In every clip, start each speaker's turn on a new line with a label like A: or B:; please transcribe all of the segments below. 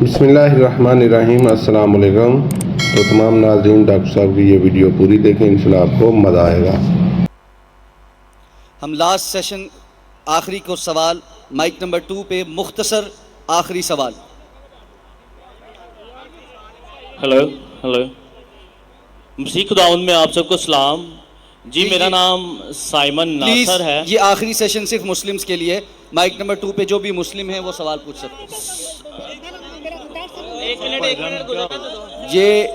A: بسم اللہ الرحمن الرحیم۔ السلام علیکم۔ تو تمام ناظرین ڈاکٹر صاحب کی یہ ویڈیو پوری دیکھیں، انشاءاللہ آپ کو مزہ آئے گا۔
B: ہم لاسٹ سیشن آخری کو سوال مائک نمبر 2 پہ مختصر آخری سوال۔
C: ہلو مسیح خداوند میں آپ سب کو سلام جی، میرا نام سائمن
B: پلیز
C: ناصر ہے۔
B: یہ آخری سیشن صرف مسلمز کے لیے، مائک نمبر 2 پہ جو بھی مسلم ہیں وہ سوال پوچھ سکتے ہیں۔ یہ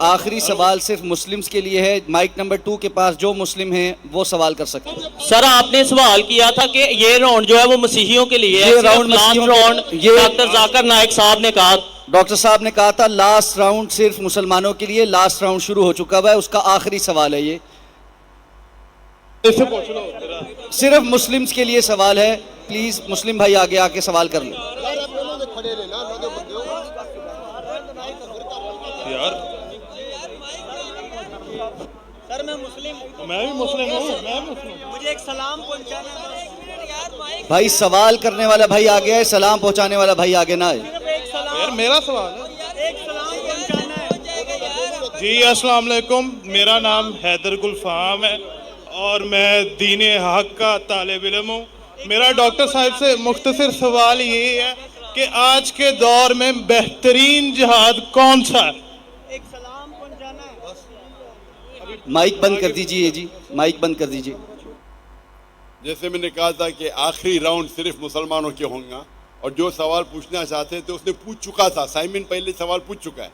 B: آخری سوال صرف مسلمز کے لیے ہے، مائک نمبر 2 کے پاس جو مسلم ہیں وہ سوال کر سکتے ہیں۔
C: سر آپ نے سوال کیا تھا کہ یہ راؤنڈ جو ہے وہ مسیحیوں کے لیے ہے،
B: یہ راؤنڈ مسیحیوں کے-
C: ڈاکٹر ذاکر نائک صاحب نے کہا،
B: ڈاکٹر صاحب نے کہا تھا لاسٹ راؤنڈ صرف مسلمانوں کے لیے، لاسٹ راؤنڈ شروع ہو چکا ہوا ہے، اس کا آخری سوال ہے یہ، صرف مسلمز کے لیے سوال ہے۔ پلیز مسلم بھائی آگے آ کے سوال کر لیں۔
D: مجھے ایک سلام پہنچانا ہے
B: بھائی سوال کرنے والا بھائی آگے ہے، سلام پہنچانے والا بھائی آگے نہ آئے۔
E: یار میرا سوال ہے
D: ایک سلام پہنچانا ہے۔
E: جی، السلام علیکم۔ میرا نام حیدر گلفام ہے اور میں دین حق کا طالب علم ہوں۔ میرا ڈاکٹر صاحب سے مختصر سوال یہی ہے کہ آج کے دور میں بہترین جہاد کون سا ہے؟
D: ایک سلام پہنچانا ہے۔
B: مائک بند کر دیجئے جی، مائک بند کر دیجئے۔
F: جیسے میں نے کہا تھا کہ آخری راؤنڈ صرف مسلمانوں کے ہوں گا، اور جو سوال پوچھنا چاہتے تھے اس نے پوچھ چکا تھا، سائمن پہلے سوال پوچھ چکا ہے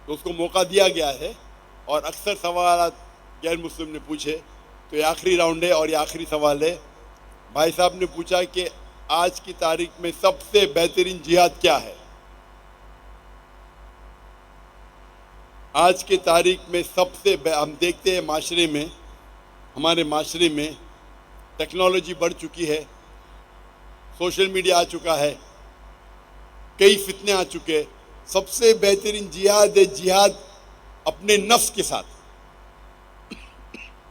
F: تو اس کو موقع دیا گیا ہے، اور اکثر سوالات غیر مسلم نے پوچھے، تو یہ آخری راؤنڈ ہے اور یہ آخری سوال ہے۔ بھائی صاحب نے پوچھا کہ آج کی تاریخ میں سب سے بہترین جہاد کیا ہے؟ آج کی تاریخ میں سب سے ہم دیکھتے ہیں معاشرے میں، ہمارے معاشرے میں ٹیکنالوجی بڑھ چکی ہے، سوشل میڈیا آ چکا ہے، کئی فتنے آ چکے۔ سب سے بہترین جہاد ہے جہاد اپنے نفس کے ساتھ،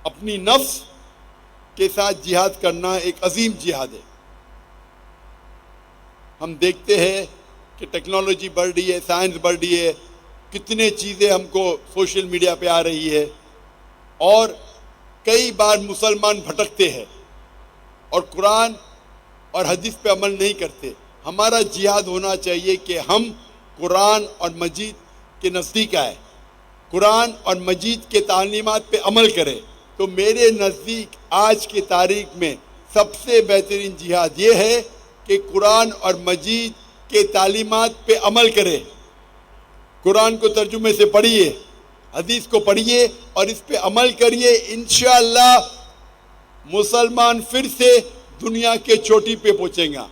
F: اپنی نفس کے ساتھ جہاد کرنا ایک عظیم جہاد ہے۔ ہم دیکھتے ہیں کہ ٹیکنالوجی بڑھ رہی ہے، سائنس بڑھ رہی ہے، کتنے چیزیں ہم کو سوشل میڈیا پہ آ رہی ہے، اور کئی بار مسلمان بھٹکتے ہیں اور قرآن اور حدیث پہ عمل نہیں کرتے۔ ہمارا جہاد ہونا چاہیے کہ ہم قرآن اور مجید کے نزدیک آئے، قرآن اور مجید کے تعلیمات پہ عمل کرے۔ تو میرے نزدیک آج کی تاریخ میں سب سے بہترین جہاد یہ ہے کہ قرآن اور مجید کے تعلیمات پہ عمل کرے، قرآن کو ترجمے سے پڑھیے، حدیث کو پڑھیے اور اس پہ عمل کریے۔ انشاءاللہ مسلمان پھر سے دنیا کے چوٹی پہ پہنچیں گا۔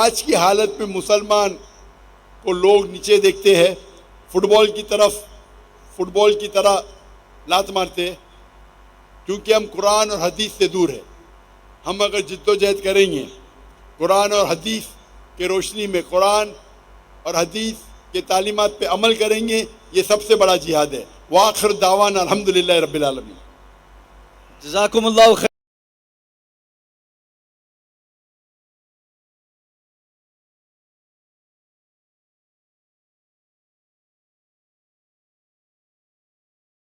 F: آج کی حالت میں مسلمان کو لوگ نیچے دیکھتے ہیں، فٹ بال کی طرح لات مارتے ہیں، کیونکہ ہم قرآن اور حدیث سے دور ہیں۔ ہم اگر جد و جہد کریں گے، قرآن اور حدیث کے روشنی میں قرآن اور حدیث کے تعلیمات پہ عمل کریں گے، یہ سب سے بڑا جہاد ہے۔ وآخر دعوانا الحمدللہ رب العالمین۔
B: جزاکم اللہ خیر۔